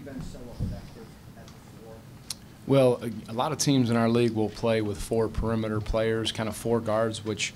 been so effective at the floor? Well, a lot of teams in our league will play with 4 perimeter players, kind of 4 guards, which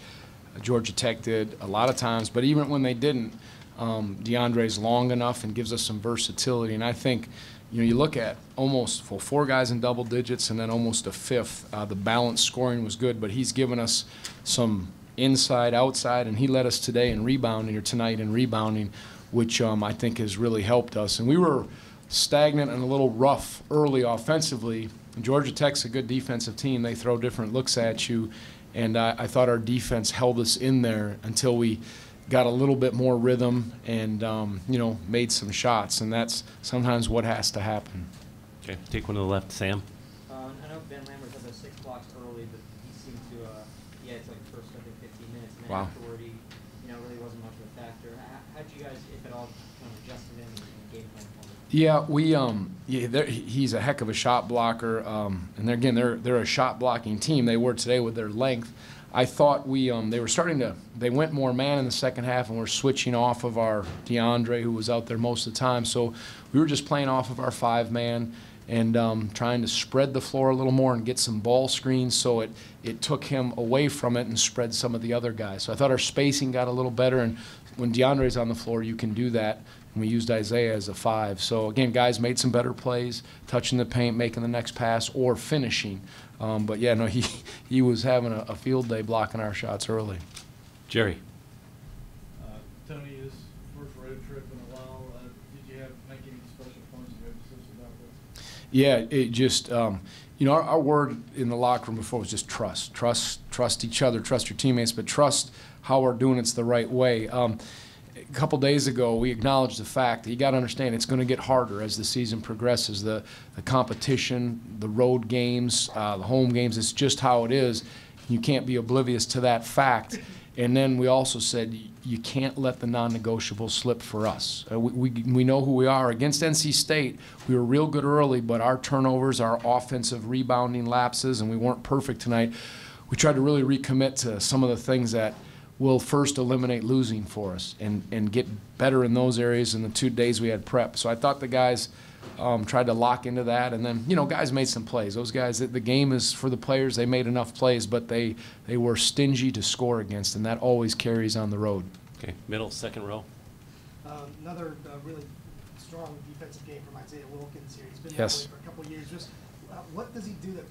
Georgia Tech did a lot of times. But even when they didn't, DeAndre's long enough and gives us some versatility. And I think, you look at almost 4 guys in double digits and then almost a fifth. The balanced scoring was good, but he's given us some inside, outside, and he led us today in rebounding, or tonight in rebounding, which I think has really helped us. And we were stagnant and a little rough early offensively. Georgia Tech's a good defensive team. They throw different looks at you, and I thought our defense held us in there until we got a little bit more rhythm and, made some shots, and that's sometimes what has to happen. Okay, take one to the left, Sam. I know Ben Lambert had those 6 blocks early, but he seemed to, it's like the first, 15 minutes, and then Wow. afterward, he, really wasn't much of a factor. How'd you guys, if at all, kind of adjust it in and game plan for him? Yeah, he's a heck of a shot blocker, and they're a shot blocking team. They were today with their length. I thought they went more man in the second half, and we're switching off of our DeAndre, who was out there most of the time. So we were just playing off of our 5-man and trying to spread the floor a little more and get some ball screens, so it took him away from it and spread some of the other guys. So I thought our spacing got a little better, and when DeAndre's on the floor, you can do that. And we used Isaiah as a 5. So again, guys made some better plays, touching the paint, making the next pass, or finishing. But yeah, no, he was having a field day blocking our shots early. Jerry. Tony, his first road trip in a while. Did you make any special points of emphasis about this? Yeah, it just our word in the locker room before was just trust. Trust each other, trust your teammates, but trust how we're doing it's the right way. A couple days ago, we acknowledged the fact that you got to understand it's going to get harder as the season progresses. The competition, the road games, the home games, it's just how it is. You can't be oblivious to that fact. And then we also said you can't let the non-negotiables slip for us. We know who we are. Against NC State, we were real good early, but our turnovers, our offensive rebounding lapses, and we weren't perfect tonight. We tried to really recommit to some of the things that will first eliminate losing for us and get better in those areas in the 2 days we had prep. So I thought the guys tried to lock into that, and then guys made some plays. Those guys, the game is for the players. They made enough plays, but they were stingy to score against, and that always carries on the road. Okay, middle, second row. Another really strong defensive game from Isaiah Wilkins here. He's been Yes. that way for a couple of years. Just what does he do that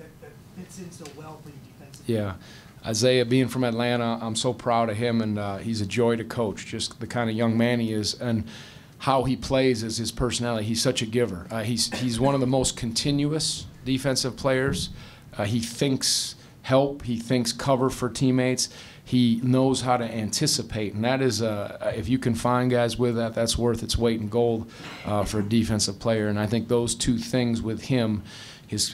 fits in so well for you defensively? Yeah. Isaiah, being from Atlanta, I'm so proud of him, and he's a joy to coach, just the kind of young man he is. And how he plays is his personality. He's such a giver. He's one of the most continuous defensive players. He thinks help. He thinks cover for teammates. He knows how to anticipate, and that is, if you can find guys with that, that's worth its weight in gold for a defensive player. And I think those 2 things with him,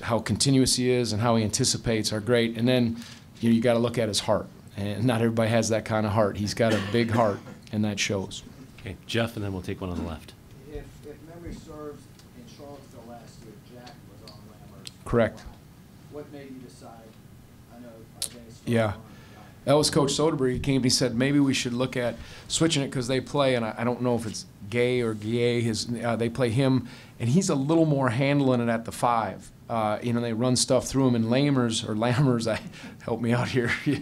how continuous he is and how he anticipates, are great. And then you got to look at his heart, and not everybody has that kind of heart. He's got a big heart, and that shows. Okay, Jeff, and then we'll take one on the left. If memory serves, in Charlottesville last year, Jack was on Lambert. Correct. What made you decide? I know Isaiah started Yeah. on. That was Coach Soderberg. He came and he said maybe we should look at switching it because they play, and I don't know if it's Gay or Gay. They play him, and he's a little more handling it at the 5. They run stuff through him, and Lammers, help me out here. He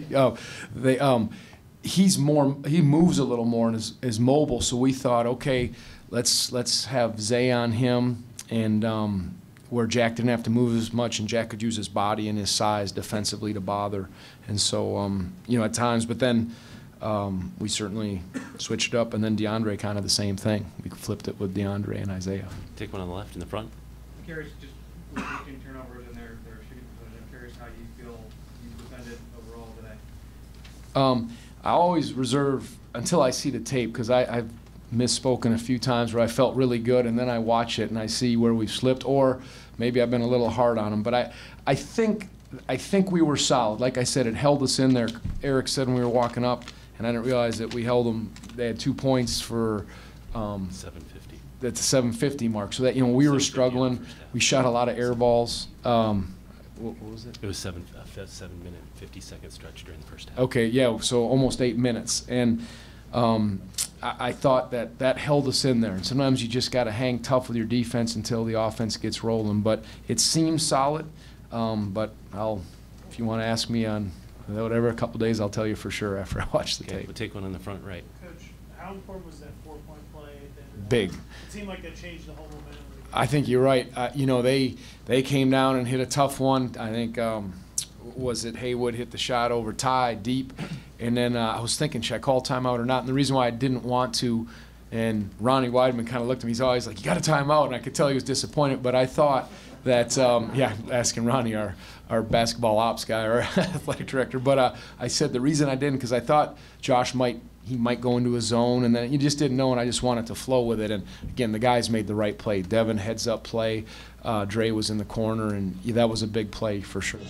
moves a little more and is mobile. So we thought, okay, let's have Zay on him, and where Jack didn't have to move as much, and Jack could use his body and his size defensively to bother. And so at times, but then we certainly switched it up, and then DeAndre kind of the same thing. We flipped it with DeAndre and Isaiah. Take one on the left in the front. I'm curious, just with 15 turnovers in their shooting position, I'm curious how you feel you defended overall today. I always reserve until I see the tape, because I've misspoken a few times where I felt really good, and then I watch it and I see where we've slipped, or maybe I've been a little hard on them. But I think we were solid. Like I said, it held us in there. Eric said when we were walking up, and I didn't realize that we held them. They had 2 points for 750. At the 750 mark. So that we were struggling. We shot a lot of air balls. What was it? It was 7 minute, 50-second stretch during the first half. Okay, yeah, so almost 8 minutes. And I thought that held us in there. And sometimes you just got to hang tough with your defense until the offense gets rolling. But it seems solid. But if you want to ask me on whatever, a couple days, I'll tell you for sure after I watch the Okay, tape. we'll take one on the front right. Coach, how important was that 4-point play at the end of the Big. half? It seemed like that changed the whole momentum of the game. I think you're right. You know, they came down and hit a tough one. I think, was it Haywood hit the shot over Ty deep. And then I was thinking, should I call timeout or not? And the reason why I didn't want to, and Ronnie Weidman kind of looked at me, he's always like, you got a timeout. And I could tell he was disappointed. But I thought that, yeah, asking Ronnie, our basketball ops guy, our athletic director. But I said the reason I didn't, because I thought Josh might go into a zone, and then you just didn't know, and I just wanted to flow with it. And again, the guys made the right play. Devin heads up play. Dre was in the corner, and that was a big play for sure.